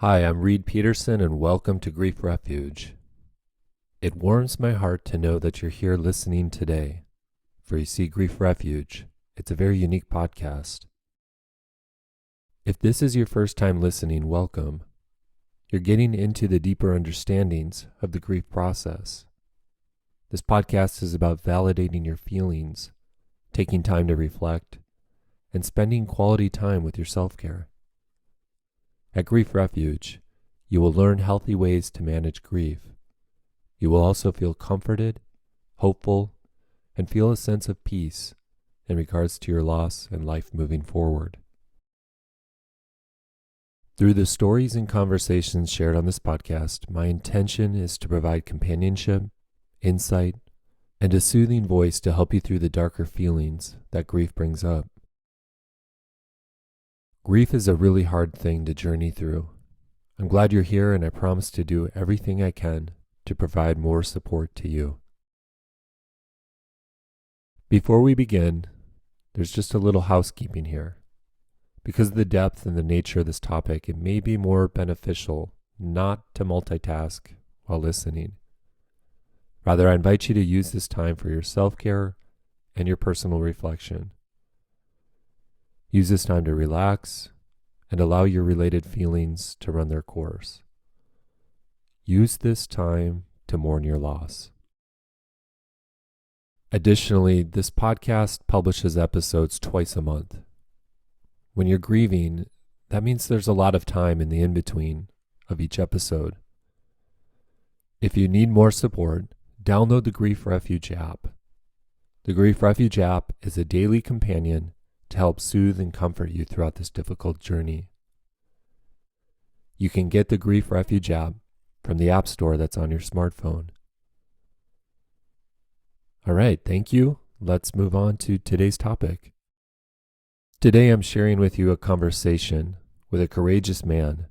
Hi, I'm Reid Peterson, and welcome to Grief Refuge. It warms my heart to know that you're here listening today. For you see, Grief Refuge, it's a very unique podcast. If this is your first time listening, welcome. You're getting into the deeper understandings of the grief process. This podcast is about validating your feelings, taking time to reflect, and spending quality time with your self-care. At Grief Refuge, you will learn healthy ways to manage grief. You will also feel comforted, hopeful, and feel a sense of peace in regards to your loss and life moving forward. Through the stories and conversations shared on this podcast, my intention is to provide companionship, insight, and a soothing voice to help you through the darker feelings that grief brings up. Grief is a really hard thing to journey through. I'm glad you're here, and I promise to do everything I can to provide more support to you. Before we begin, there's just a little housekeeping here. Because of the depth and the nature of this topic, it may be more beneficial not to multitask while listening. Rather, I invite you to use this time for your self-care and your personal reflection. Use this time to relax and allow your related feelings to run their course. Use this time to mourn your loss. Additionally, this podcast publishes episodes twice a month. When you're grieving, that means there's a lot of time in the in-between of each episode. If you need more support, download the Grief Refuge app. The Grief Refuge app is a daily companion to help soothe and comfort you throughout this difficult journey. You can get the Grief Refuge app from the App Store that's on your smartphone. All right, thank you. Let's move on to today's topic. Today I'm sharing with you a conversation with a courageous man.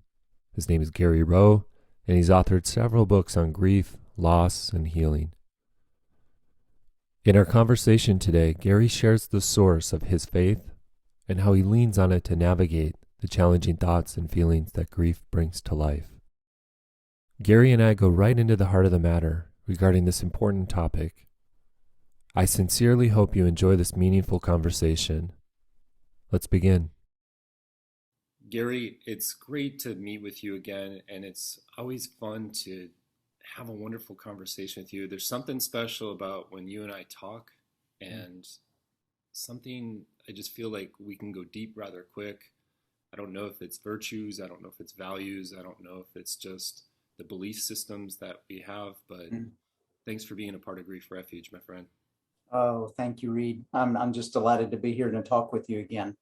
His name is Gary Roe, and he's authored several books on grief, loss, and healing. In our conversation today, Gary shares the source of his faith and how he leans on it to navigate the challenging thoughts and feelings that grief brings to life. Gary and I go right into the heart of the matter regarding this important topic. I sincerely hope you enjoy this meaningful conversation. Let's begin. Gary, it's great to meet with you again, and it's always fun to have a wonderful conversation with you. There's something special about when you and I talk, and something I just feel like we can go deep rather quick. I don't know if it's virtues, I don't know if it's values, I don't know if it's just the belief systems that we have, but thanks for being a part of Grief Refuge, my friend. Oh, thank you, Reid. I'm just delighted to be here to talk with you again.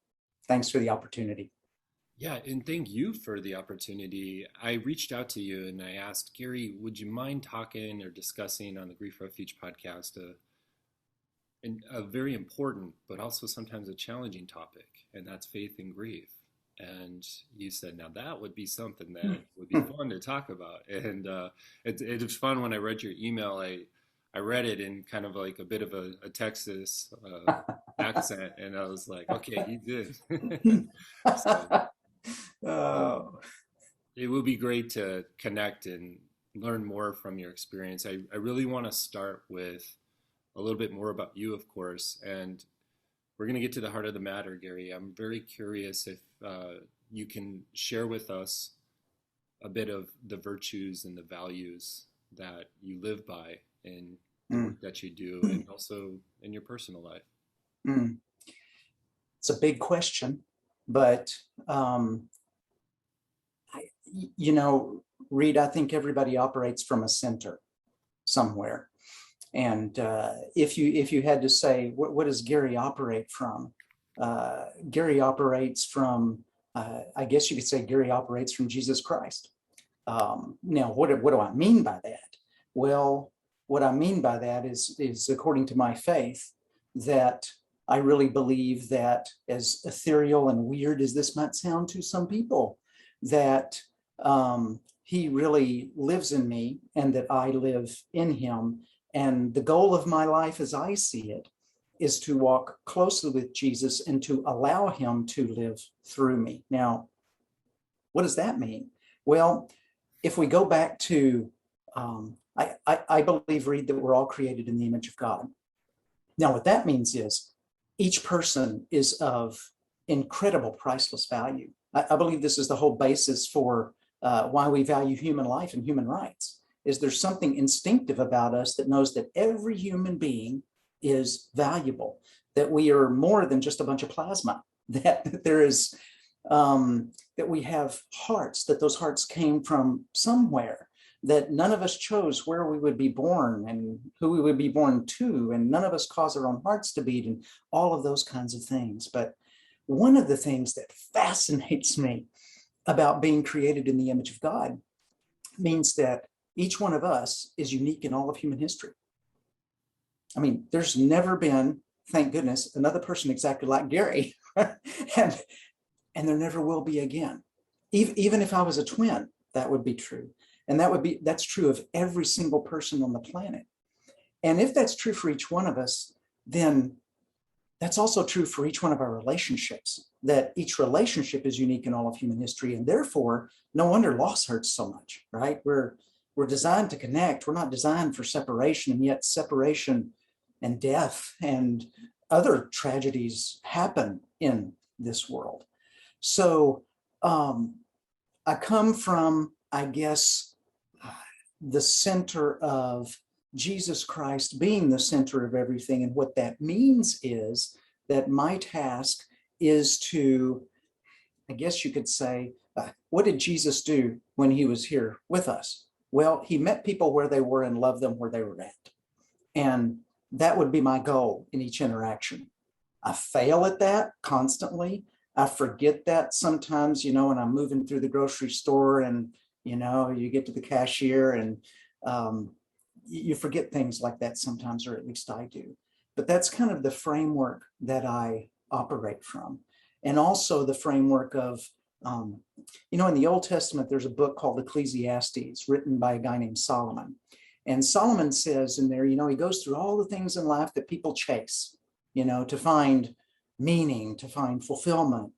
Thanks for the opportunity. Yeah, and thank you for the opportunity. I reached out to you and I asked, Gary, would you mind talking or discussing on the Grief Refuge podcast a very important, but also sometimes a challenging topic, and that's faith and grief. And you said, now that would be something that would be fun to talk about. And it was fun when I read your email. I read it in kind of like a bit of a Texas accent, and I was like, okay, he did. So, Oh, it would be great to connect and learn more from your experience. I really want to start with a little bit more about you, of course, and we're going to get to the heart of the matter, Gary. I'm very curious if you can share with us a bit of the virtues and the values that you live by in the work that you do, and also in your personal life. It's a big question, but Reid, I think everybody operates from a center somewhere. And if you had to say, what does Gary operate from? Gary operates from, I guess you could say Gary operates from Jesus Christ. Now, what do I mean by that? Well, what I mean by that is according to my faith, that I really believe that, as ethereal and weird as this might sound to some people, that he really lives in me and that I live in him. And the goal of my life, as I see it, is to walk closely with Jesus and to allow him to live through me. Now, what does that mean? Well, if we go back to, I believe, Reid, that we're all created in the image of God. Now, what that means is each person is of incredible, priceless value. I believe this is the whole basis for why we value human life and human rights, is there's something instinctive about us that knows that every human being is valuable, that we are more than just a bunch of plasma, that there is, that we have hearts, that those hearts came from somewhere, that none of us chose where we would be born and who we would be born to, and none of us cause our own hearts to beat, and all of those kinds of things. But one of the things that fascinates me about being created in the image of God means that each one of us is unique in all of human history. I mean, there's never been, thank goodness, another person exactly like Gary, and there never will be again. Even if I was a twin, that would be true. And that's true of every single person on the planet. And if that's true for each one of us, then that's also true for each one of our relationships, that each relationship is unique in all of human history. And therefore, no wonder loss hurts so much, right? We're designed to connect. We're not designed for separation. And yet separation and death and other tragedies happen in this world. So I come from, I guess, the center of Jesus Christ being the center of everything. And what that means is that my task is to, I guess you could say, what did Jesus do when he was here with us? Well, he met people where they were and loved them where they were at. And that would be my goal in each interaction. I fail at that constantly. I forget that sometimes, when I'm moving through the grocery store and, you get to the cashier and you forget things like that sometimes, or at least I do. But that's kind of the framework that I operate from. And also the framework of, in the Old Testament, there's a book called Ecclesiastes written by a guy named Solomon. And Solomon says in there, he goes through all the things in life that people chase, to find meaning, to find fulfillment,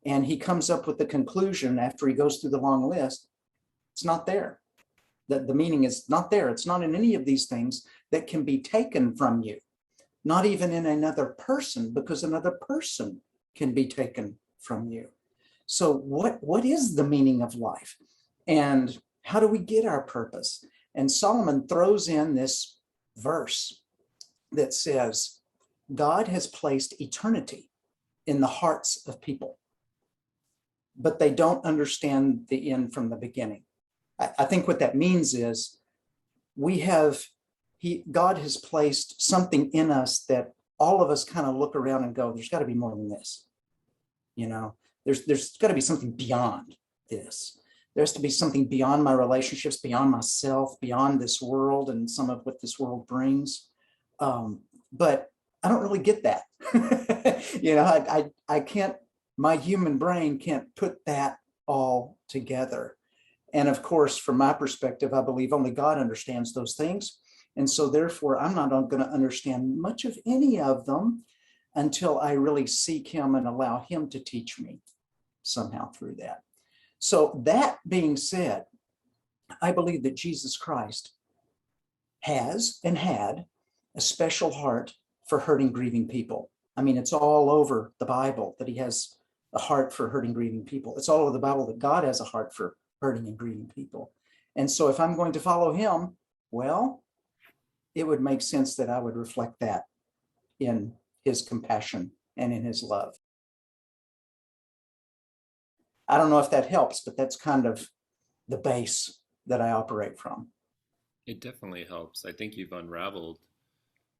and he comes up with the conclusion after he goes through the long list, it's not there. The meaning is not there. It's not in any of these things that can be taken from you, not even in another person, because another person can be taken from you. So what is the meaning of life? And how do we get our purpose? And Solomon throws in this verse that says, God has placed eternity in the hearts of people, but they don't understand the end from the beginning. I think what that means is God has placed something in us that all of us kind of look around and go, there's got to be more than this. There's got to be something beyond this. There has to be something beyond my relationships, beyond myself, beyond this world and some of what this world brings. But I don't really get that. I can't, my human brain can't put that all together. And of course, from my perspective, I believe only God understands those things. And so therefore, I'm not going to understand much of any of them until I really seek him and allow him to teach me somehow through that. So that being said, I believe that Jesus Christ has and had a special heart for hurting, grieving people. I mean, it's all over the Bible that he has a heart for hurting, grieving people. It's all over the Bible that God has a heart for hurting and grieving people. And so if I'm going to follow him, well, it would make sense that I would reflect that in his compassion and in his love. I don't know if that helps, but that's kind of the base that I operate from. It definitely helps. I think you've unraveled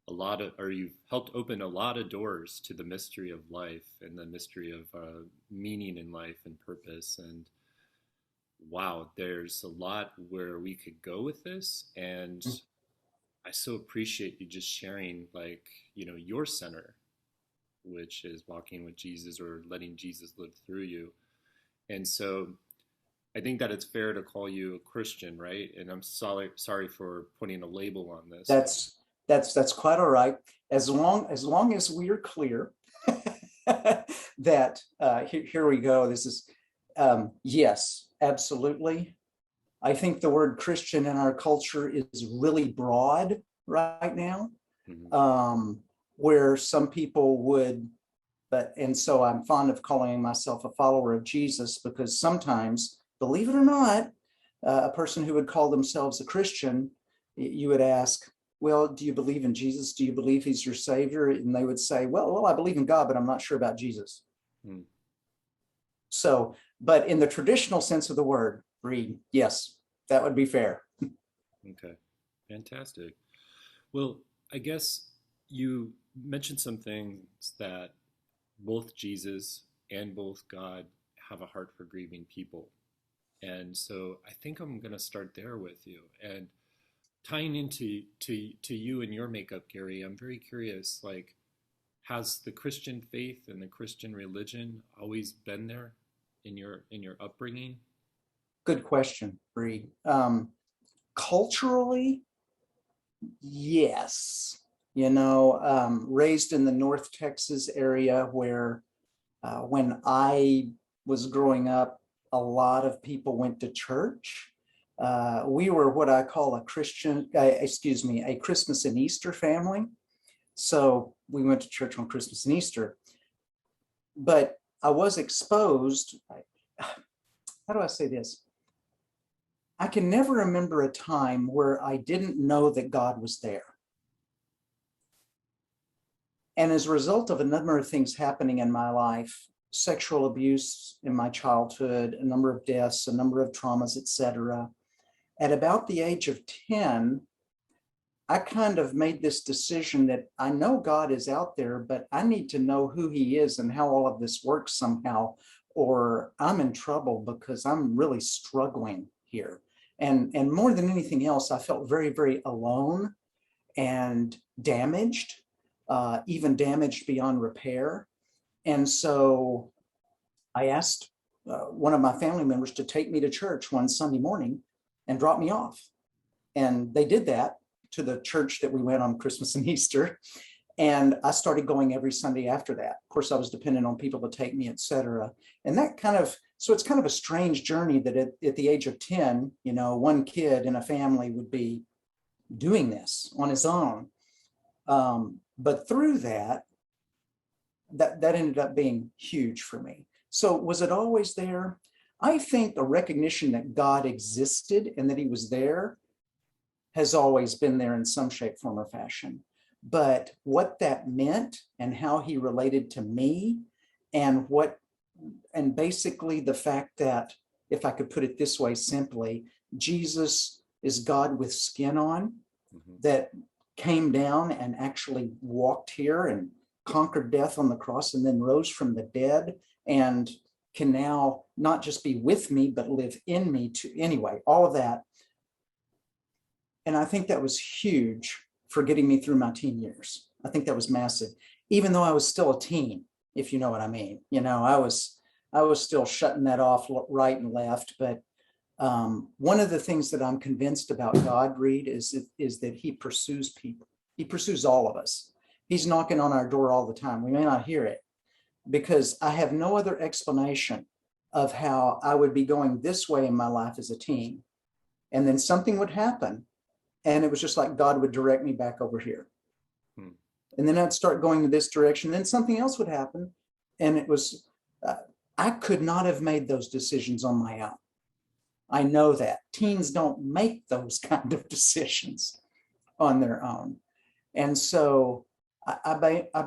you've helped open a lot of doors to the mystery of life and the mystery of meaning in life and purpose. And wow, there's a lot where we could go with this. And I so appreciate you just sharing, your center, which is walking with Jesus or letting Jesus live through you. And so I think that it's fair to call you a Christian, right? And I'm sorry for putting a label on this. That's quite all right. As long as we are clear that here we go. This is Yes, absolutely. I think the word Christian in our culture is really broad right now, Mhm. where some people would, and so I'm fond of calling myself a follower of Jesus because sometimes, believe it or not, a person who would call themselves a Christian, you would ask, well, do you believe in Jesus? Do you believe he's your savior? And they would say, well, I believe in God, but I'm not sure about Jesus. Mm. So, but in the traditional sense of the word, Reid, yes, that would be fair. Okay, fantastic. Well, I guess you mentioned some things that both Jesus and both God have a heart for grieving people. And so I think I'm going to start there with you. And tying into to you and your makeup, Gary, I'm very curious, like, has the Christian faith and the Christian religion always been there in your upbringing? Good question, Reid. Culturally, yes. Raised in the North Texas area where when I was growing up, a lot of people went to church. We were what I call a a Christmas and Easter family. So we went to church on Christmas and Easter. But I was exposed. How do I say this? I can never remember a time where I didn't know that God was there. And as a result of a number of things happening in my life, sexual abuse in my childhood, a number of deaths, a number of traumas, etc. At about the age of 10, I kind of made this decision that I know God is out there, but I need to know who he is and how all of this works somehow, or I'm in trouble because I'm really struggling here. And more than anything else, I felt very, very alone and damaged, even damaged beyond repair. And so I asked one of my family members to take me to church one Sunday morning and drop me off. And they did that to the church that we went on Christmas and Easter. And I started going every Sunday after that. Of course, I was dependent on people to take me, et cetera. And that so it's kind of a strange journey that at the age of 10, one kid in a family would be doing this on his own. But through that ended up being huge for me. So was it always there? I think the recognition that God existed and that he was there has always been there in some shape, form, or fashion. But what that meant and how he related to me and basically the fact that, if I could put it this way simply, Jesus is God with skin on, that came down and actually walked here and conquered death on the cross and then rose from the dead and can now not just be with me, but live in me too. Anyway, all of that. And I think that was huge for getting me through my teen years. I think that was massive, even though I was still a teen, if you know what I mean. I was still shutting that off right and left. But one of the things that I'm convinced about God, Reid, is that he pursues people. He pursues all of us. He's knocking on our door all the time. We may not hear it because I have no other explanation of how I would be going this way in my life as a teen. And then something would happen. And it was just like God would direct me back over here. And then I'd start going in this direction. Then something else would happen. And it was, I could not have made those decisions on my own. I know that teens don't make those kind of decisions on their own. And so I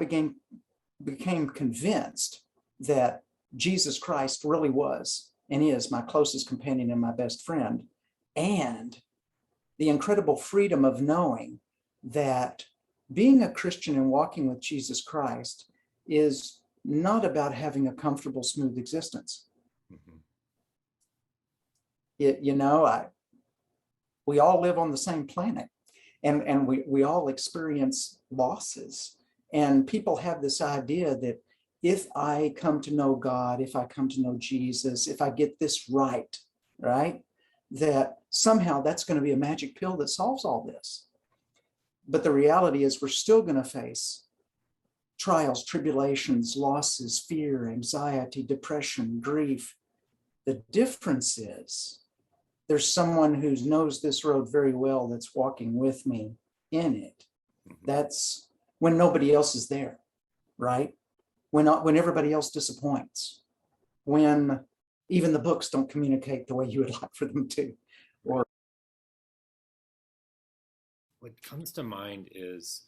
became convinced that Jesus Christ really was and is my closest companion and my best friend. And the incredible freedom of knowing that being a Christian and walking with Jesus Christ is not about having a comfortable, smooth existence. We all live on the same planet, and we all experience losses. And people have this idea that if I come to know God, if I come to know Jesus, if I get this right, that somehow that's going to be a magic pill that solves all this. But the reality is we're still going to face trials, tribulations, losses, fear, anxiety, depression, grief, The difference is there's someone who knows this road very well that's walking with me in it. That's when nobody else is there, right? When everybody else disappoints, when even the books don't communicate the way you would like for them to. Or what comes to mind is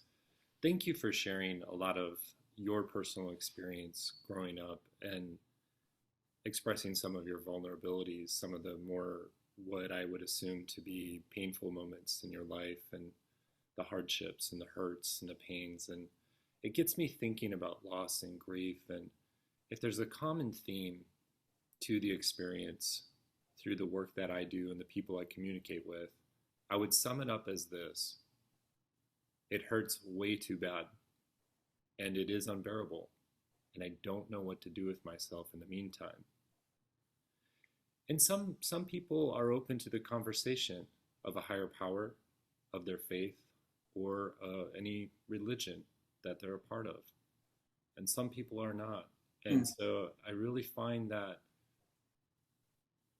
thank you for sharing a lot of your personal experience growing up and expressing some of your vulnerabilities, some of the more what I would assume to be painful moments in your life and the hardships and the hurts and the pains. And it gets me thinking about loss and grief. And if there's a common theme to the experience through the work that I do and the people I communicate with, I would sum it up as this: it hurts way too bad, and it is unbearable, and I don't know what to do with myself in the meantime. And some people are open to the conversation of a higher power, of their faith, or any religion that they're a part of. And some people are not. And so I really find that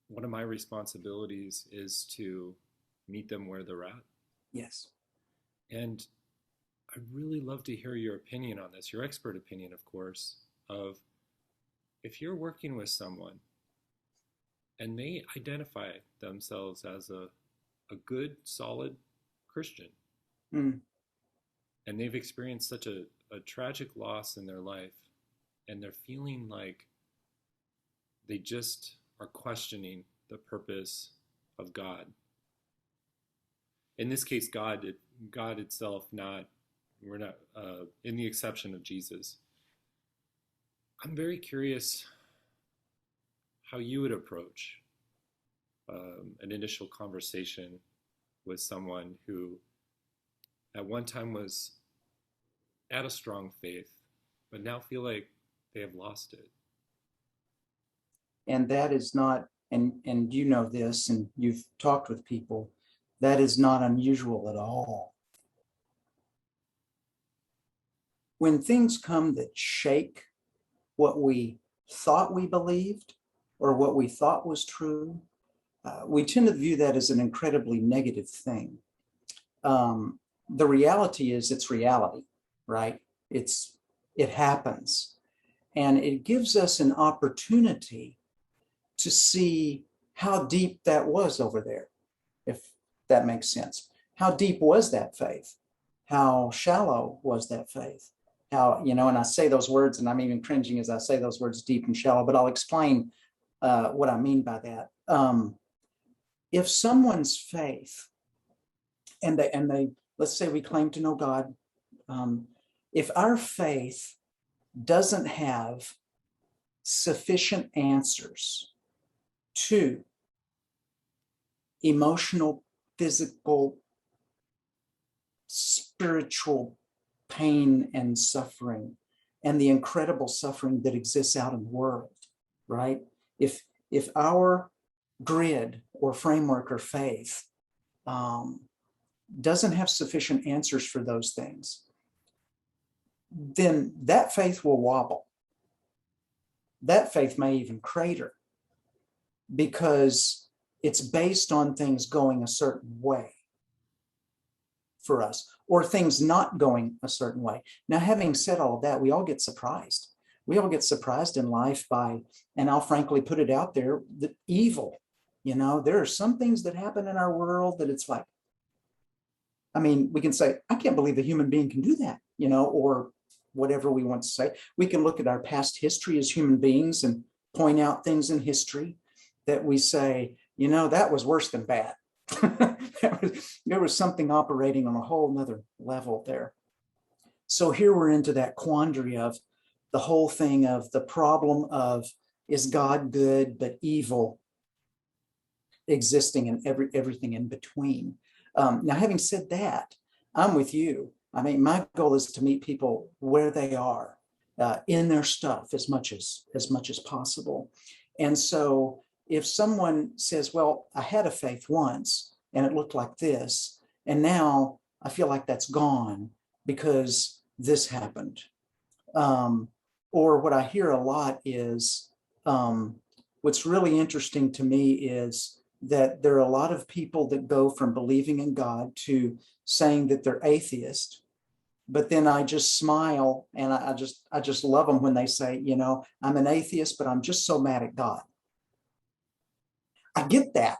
one of my responsibilities is to meet them where they're at. yes, And I'd really love to hear your opinion on this, your expert opinion, of course, of if you're working with someone and they identify themselves as a good, solid Christian, mm, and they've experienced such a tragic loss in their life, and they're feeling like they just are questioning the purpose of God. In this case, God itself, we're not in the exception of Jesus. I'm very curious how you would approach an initial conversation with someone who at one time was at a strong faith, but now feel like they have lost it. and that is not, and you know this, and you've talked with people, that is not unusual at all. When things come that shake what we thought we believed or what we thought was true, we tend to view that as an incredibly negative thing. The reality is it's reality, right? It happens. And it gives us an opportunity to see how deep that was over there, if that makes sense. How deep was that faith? How shallow was that faith? How, and I say those words, and I'm even cringing as I say those words, deep and shallow, but I'll explain what I mean by that. If someone's faith, and they, let's say we claim to know God, if our faith doesn't have sufficient answers to emotional, physical, spiritual pain and suffering, and the incredible suffering that exists out in the world, right? If our grid or framework or faith doesn't have sufficient answers for those things, then that faith will wobble. That faith may even crater because it's based on things going a certain way for us, or things not going a certain way. Now, having said all of that, we all get surprised. We all get surprised in life by, and I'll frankly put it out there, the evil. There are some things that happen in our world that it's like, we can say, I can't believe a human being can do that, or whatever we want to say. We can look at our past history as human beings and point out things in history that we say, that was worse than bad. There was something operating on a whole nother level there. So here we're into that quandary of the whole thing of the problem of, is God good but evil existing and everything in between. Now, having said that, I'm with you. My goal is to meet people where they are in their stuff as much as possible. And so if someone says, well, I had a faith once and it looked like this, and now I feel like that's gone because this happened. Or what I hear a lot is, what's really interesting to me is that there are a lot of people that go from believing in God to saying that they're atheist. But then I just smile, and I just love them when they say, I'm an atheist, but I'm just so mad at God. I get that.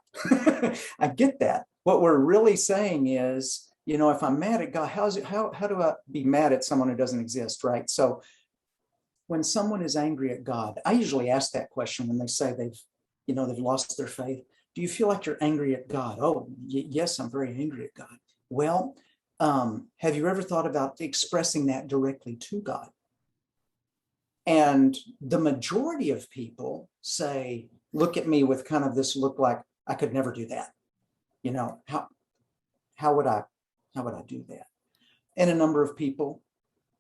I get that. What we're really saying is, if I'm mad at God, how do I be mad at someone who doesn't exist, right? So when someone is angry at God, I usually ask that question when they say they've lost their faith. Do you feel like you're angry at God? Oh, yes, I'm very angry at God. Well, have you ever thought about expressing that directly to God? And the majority of people say, look at me with kind of this look like I could never do that. How would I do that? And a number of people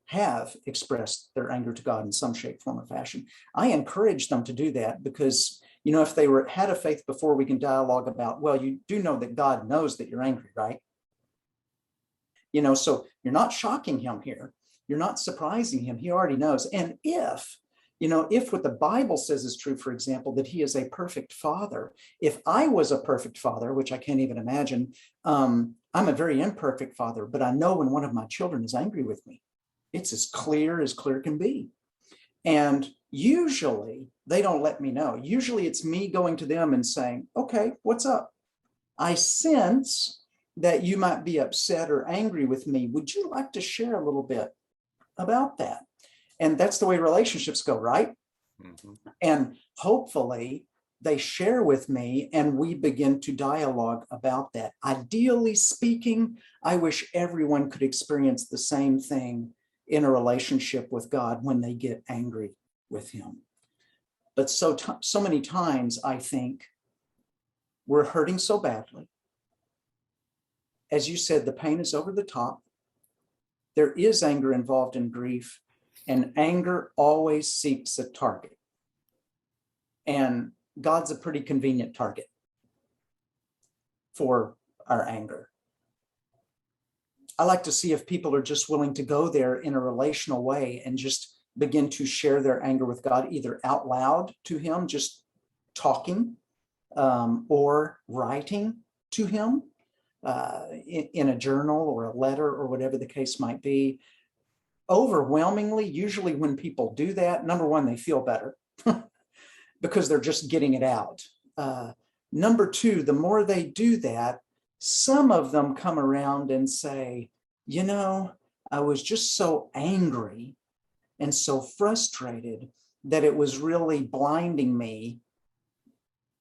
have expressed their anger to God in some shape, form, or fashion. I encourage them to do that because, if they had a faith before, we can dialogue about, well, you do know that God knows that you're angry, right? So you're not shocking him here. You're not surprising him. He already knows. And if what the Bible says is true, for example, that he is a perfect father, if I was a perfect father, which I can't even imagine, I'm a very imperfect father, but I know when one of my children is angry with me, it's as clear can be. And usually they don't let me know. Usually it's me going to them and saying, okay, what's up? I sense that you might be upset or angry with me. Would you like to share a little bit about that? And that's the way relationships go, right? Mm-hmm. And hopefully they share with me and we begin to dialogue about that. Ideally speaking, I wish everyone could experience the same thing in a relationship with God when they get angry with him. But so many times I think we're hurting so badly. As you said, the pain is over the top. There is anger involved in grief, and anger always seeks a target. And God's a pretty convenient target for our anger. I like to see if people are just willing to go there in a relational way and just begin to share their anger with God, either out loud to him, just talking, or writing to him in a journal or a letter or whatever the case might be. Overwhelmingly, usually when people do that, number one, they feel better because they're just getting it out. Number two, the more they do that, some of them come around and say, I was just so angry and so frustrated that it was really blinding me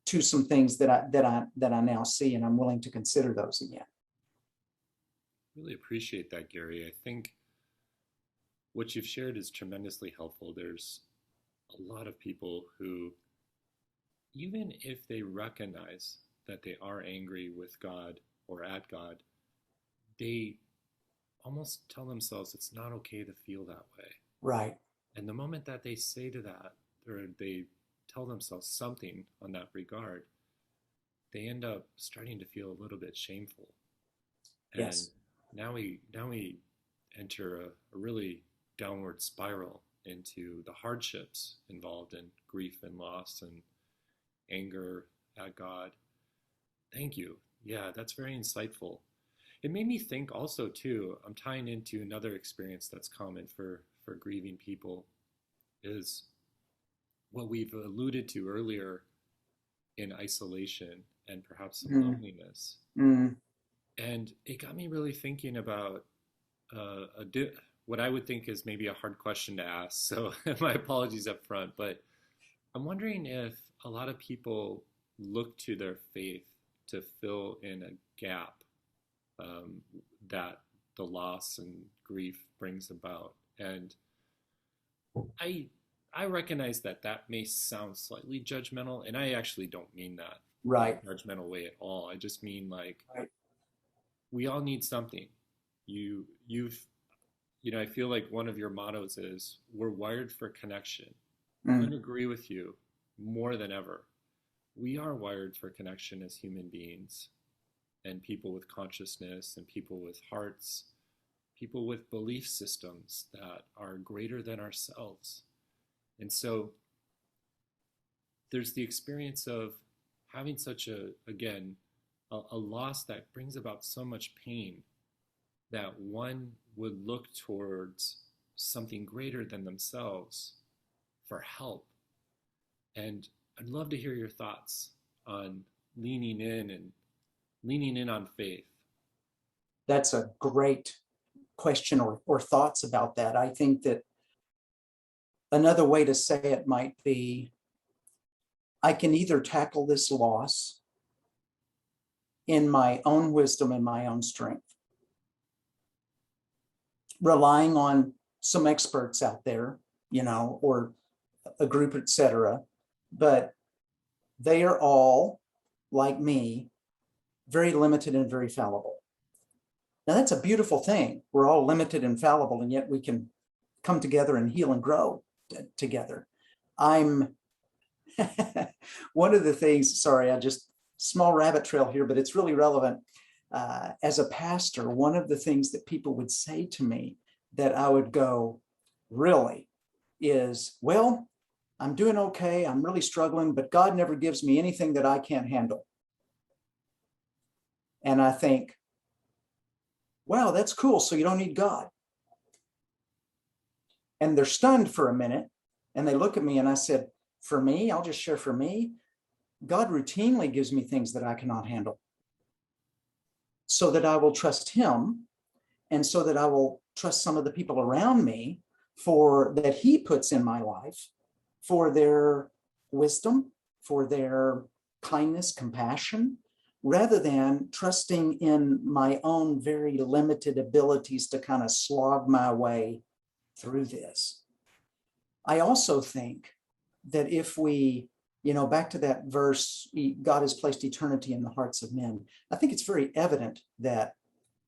to some things that I now see, and I'm willing to consider those again. Really appreciate that, Gary. I think what you've shared is tremendously helpful. There's a lot of people who, even if they recognize that they are angry with God or at God, they almost tell themselves it's not okay to feel that way. Right. And the moment that they say to that, or they tell themselves something on that regard, they end up starting to feel a little bit shameful. Yes. And now we enter a really downward spiral into the hardships involved in grief and loss and anger at God. Thank you. Yeah, that's very insightful. It made me think also too, I'm tying into another experience that's common for grieving people, is what we've alluded to earlier in isolation and perhaps some loneliness. And it got me really thinking about what I would think is maybe a hard question to ask. So my apologies up front, but I'm wondering if a lot of people look to their faith to fill in a gap that the loss and grief brings about. And I recognize that may sound slightly judgmental, and I actually don't mean that right in a judgmental way at all. I just mean right. We all need something. I feel like one of your mottos is we're wired for connection. I agree with you more than ever. We are wired for connection as human beings, and people with consciousness and people with hearts, people with belief systems that are greater than ourselves. And so there's the experience of having such a loss that brings about so much pain that one would look towards something greater than themselves for help. And I'd love to hear your thoughts on leaning in on faith. That's a great question or thoughts about that. I think that another way to say it might be, I can either tackle this loss in my own wisdom and my own strength, relying on some experts out there, or a group, etc. But they are all, like me, very limited and very fallible. Now, that's a beautiful thing. We're all limited and fallible, and yet we can come together and heal and grow together. I'm one of the things, sorry, I just small rabbit trail here, but it's really relevant. As a pastor, one of the things that people would say to me that I would go, really, is, well, I'm doing okay, I'm really struggling, but God never gives me anything that I can't handle. And I think, wow, that's cool. So you don't need God. And they're stunned for a minute, and they look at me, and I said, for me, I'll just share for me, God routinely gives me things that I cannot handle, so that I will trust him, and so that I will trust some of the people around me that he puts in my life for their wisdom, for their kindness, compassion, rather than trusting in my own very limited abilities to kind of slog my way through this. I also think that if we, back to that verse, God has placed eternity in the hearts of men. I think it's very evident that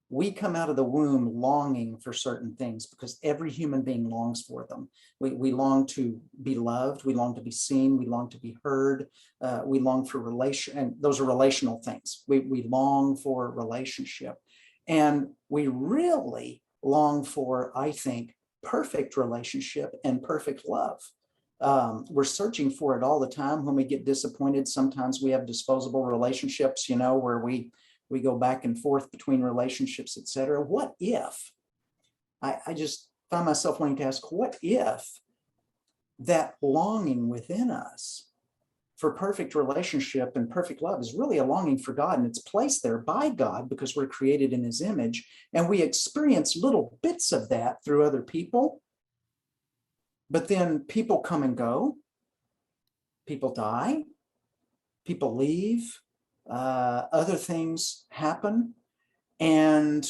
we come out of the womb longing for certain things, because every human being longs for them. We long to be loved. We long to be seen. We long to be heard. We long for relation, and those are relational things. We long for relationship. And we really long for, I think, perfect relationship and perfect love. We're searching for it all the time. When we get disappointed, sometimes we have disposable relationships, where we go back and forth between relationships, etc. What if, I just find myself wanting to ask, what if that longing within us for perfect relationship and perfect love is really a longing for God, and it's placed there by God because we're created in his image, and we experience little bits of that through other people, but then people come and go, people die, people leave, other things happen. And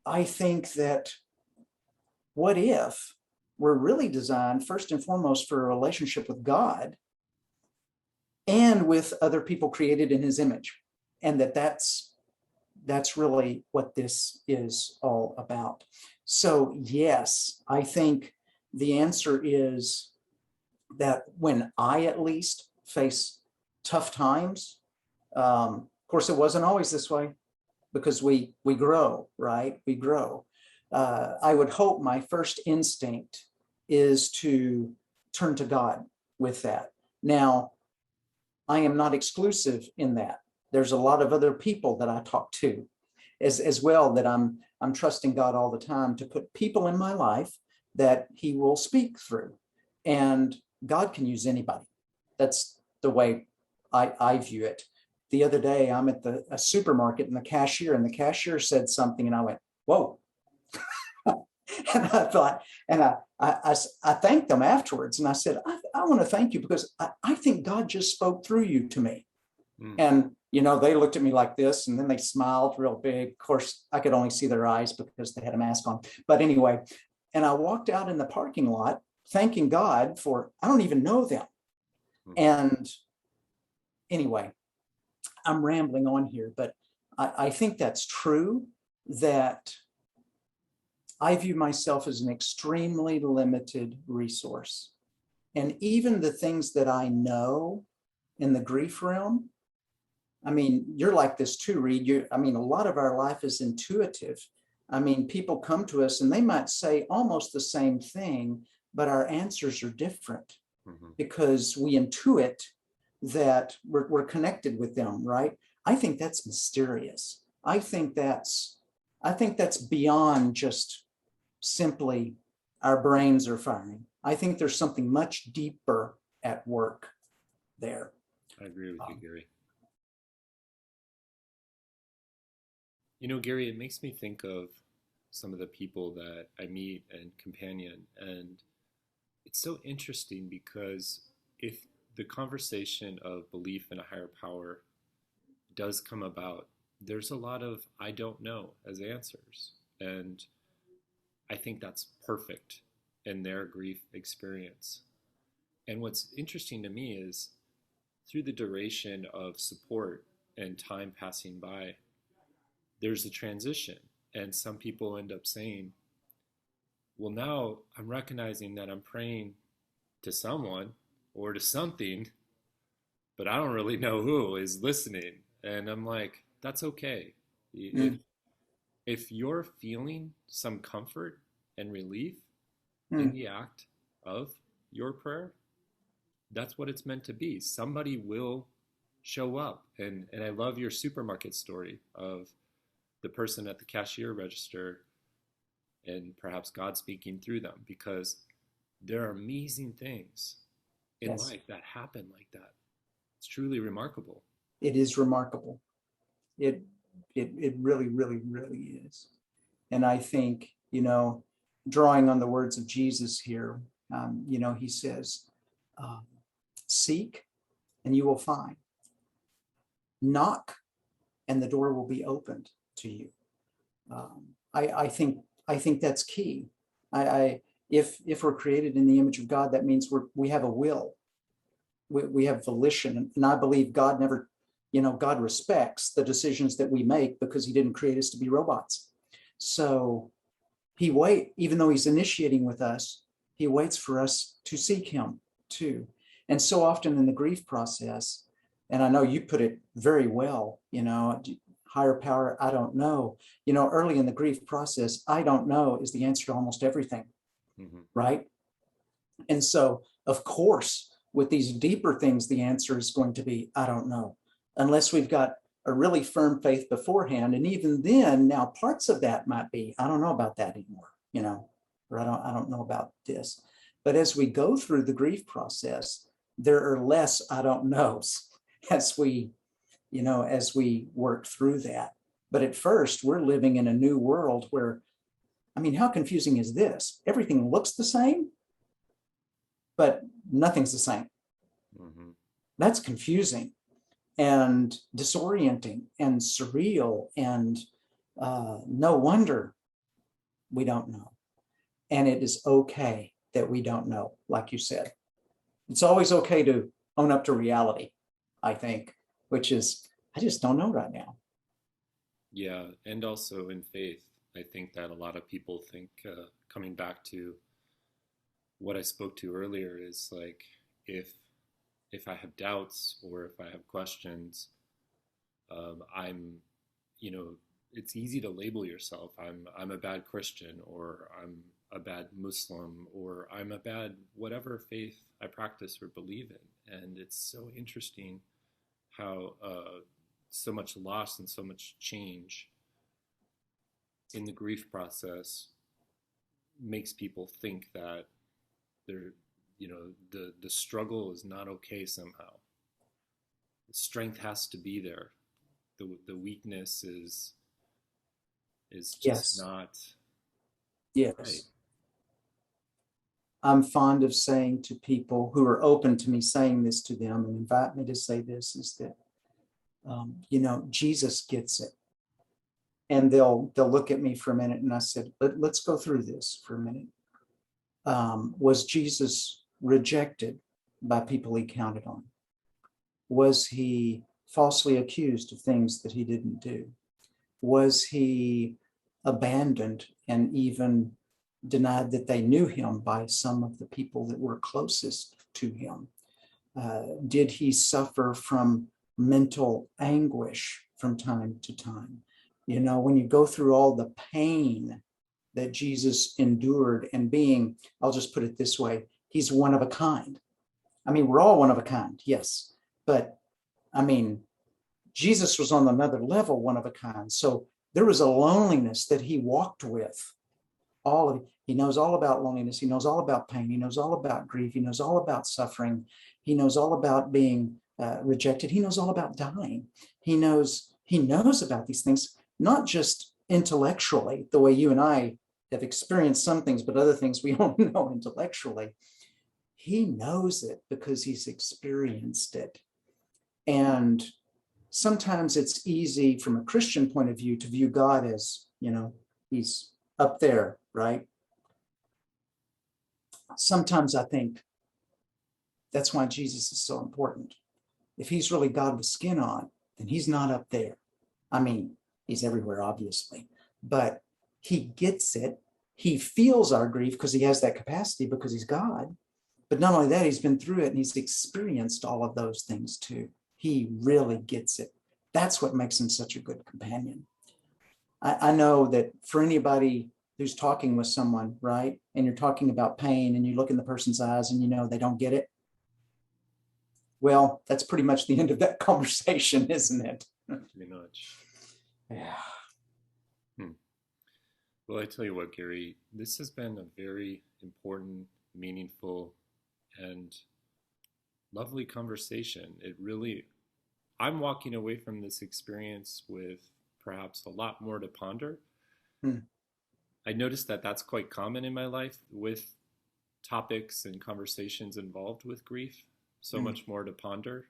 I think that what if we're really designed first and foremost for a relationship with God and with other people created in his image, and that's really what this is all about. So yes, I think the answer is that when I at least face tough times, of course, it wasn't always this way, because we grow, right? We grow. I would hope my first instinct is to turn to God with that. Now, I am not exclusive in that. There's a lot of other people that I talk to as well, that I'm trusting God all the time to put people in my life that he will speak through. And God can use anybody. That's the way I view it. The other day, I'm at a supermarket, and the cashier said something, and I went, whoa. And I thought, and I thanked them afterwards, and I said, I want to thank you, because I think God just spoke through you to me. And, they looked at me like this, and then they smiled real big. Of course, I could only see their eyes because they had a mask on. But anyway, and I walked out in the parking lot thanking God for, I don't even know them. And anyway, I'm rambling on here, but I think that's true, that I view myself as an extremely limited resource. And even the things that I know in the grief realm, I mean, you're like this too, Reid. A lot of our life is intuitive. People come to us and they might say almost the same thing, but our answers are different because we intuit that we're connected with them, right? I think that's mysterious. I think that's beyond just simply our brains are firing. I think there's something much deeper at work there. I agree with you, Gary. You know, Gary, it makes me think of some of the people that I meet and companion, and it's so interesting because if the conversation of belief in a higher power does come about, there's a lot of I don't know as answers. And I think that's perfect in their grief experience. And what's interesting to me is through the duration of support and time passing by, there's a transition. And some people end up saying, well, now I'm recognizing that I'm praying to someone or to something, but I don't really know who is listening. And I'm like, that's okay. If Mm, if you're feeling some comfort and relief in mm, the act of your prayer, that's what it's meant to be. Somebody will show up. And I love your supermarket story of the person at the cashier register and perhaps God speaking through them, because there are amazing things in yes, life that happen like that. It's truly remarkable. it is remarkable. It it really, really, really is. And I think, drawing on the words of Jesus here, he says, um, seek and you will find, knock and the door will be opened to you. I think that's key. I if we're created in the image of God, that means we have a will, we have volition, and I believe God never, God respects the decisions that we make because He didn't create us to be robots. So even though He's initiating with us, He waits for us to seek Him too. And so often in the grief process, and I know you put it very well, higher power, I don't know. Early in the grief process, I don't know is the answer to almost everything, Mm-hmm. right? And so, of course, with these deeper things, the answer is going to be, I don't know, unless we've got a really firm faith beforehand. And even then, now parts of that might be, I don't know about that anymore, or I don't know about this. But as we go through the grief process, there are less I don't knows as we work through that. But at first, we're living in a new world where, I mean, how confusing is this? Everything looks the same, but nothing's the same. Mm-hmm. That's confusing and disorienting and surreal, and no wonder we don't know. And it is okay that we don't know, like you said. It's always okay to own up to reality, I think, which is, I just don't know right now. Yeah, and also in faith, I think that a lot of people think, coming back to what I spoke to earlier, is like if if I have doubts or if I have questions, I'm, you know, it's easy to label yourself. I'm a bad Christian, or I'm a bad Muslim, or I'm a bad whatever faith I practice or believe in. And it's so interesting how so much loss and so much change in the grief process makes people think that they're, the struggle is not okay somehow. The strength has to be there. The weakness is just Yes, not right. yes. I'm fond of saying to people who are open to me saying this to them and invite me to say this is that, Jesus gets it. And they'll look at me for a minute, and I said, let's go through this for a minute. Was Jesus rejected by people He counted on? Was He falsely accused of things that He didn't do? Was He abandoned and even denied that they knew Him by some of the people that were closest to Him? Did He suffer from mental anguish from time to time? When you go through all the pain that Jesus endured, and I'll just put it this way, He's one of a kind. I mean, we're all one of a kind, yes, But I mean, Jesus was on another level, one of a kind. So there was a loneliness that he walked with. He knows all about loneliness. He knows all about pain. He knows all about grief. He knows all about suffering. He knows all about being rejected. He knows all about dying. He knows about these things, not just intellectually, the way you and I have experienced some things, but other things we don't know intellectually. He knows it because he's experienced it. And sometimes it's easy from a Christian point of view to view God as, he's up there, right? Sometimes I think that's why Jesus is so important. If he's really God with skin on, then he's not up there. I mean, he's everywhere, obviously, but he gets it. He feels our grief because he has that capacity because he's God. But not only that, he's been through it and he's experienced all of those things too. He really gets it. That's what makes him such a good companion. I know that for anybody who's talking with someone, right, and you're talking about pain and you look in the person's eyes and they don't get it, well, that's pretty much the end of that conversation, isn't it? Pretty much. Yeah. Well, I tell you what, Gary, this has been a very important, meaningful, and lovely conversation. I'm walking away from this experience with perhaps a lot more to ponder. I noticed that that's quite common in my life with topics and conversations involved with grief. So much more to ponder.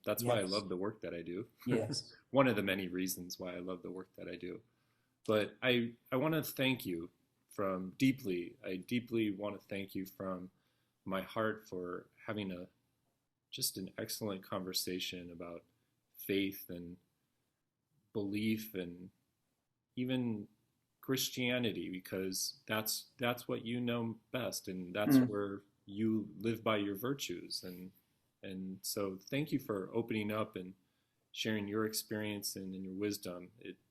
That's why I love the work that I do. Yes. One of the many reasons why I love the work that I do. But I want to thank you I deeply want to thank you from my heart for having just an excellent conversation about faith and belief and even Christianity, because that's what you know best, and that's where you live by your virtues. And so thank you for opening up and sharing your experience and your wisdom.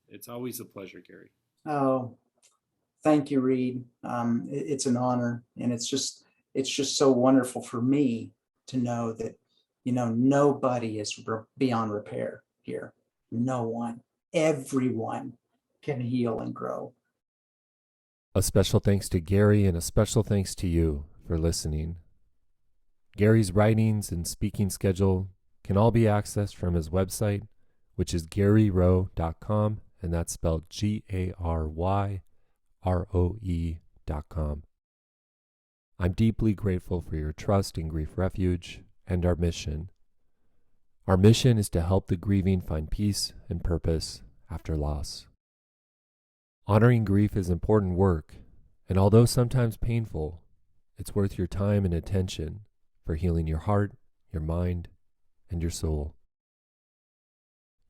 It's always a pleasure, Gary. Oh, thank you, Reid. It's an honor, and it's just so wonderful for me to know that nobody is beyond repair here. No one. Everyone can heal and grow. A special thanks to Gary and a special thanks to you for listening. Gary's writings and speaking schedule can all be accessed from his website, which is GaryRoe.com, and that's spelled GaryRoe.com. I'm deeply grateful for your trust in Grief Refuge and our mission. Our mission is to help the grieving find peace and purpose after loss. Honoring grief is important work, and although sometimes painful, it's worth your time and attention for healing your heart, your mind, and your soul.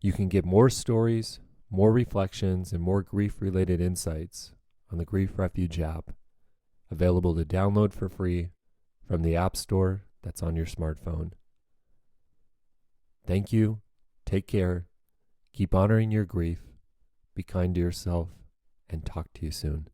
You can get more stories, more reflections, and more grief-related insights on the Grief Refuge app, available to download for free from the App Store that's on your smartphone. Thank you, take care, keep honoring your grief, be kind to yourself, and talk to you soon.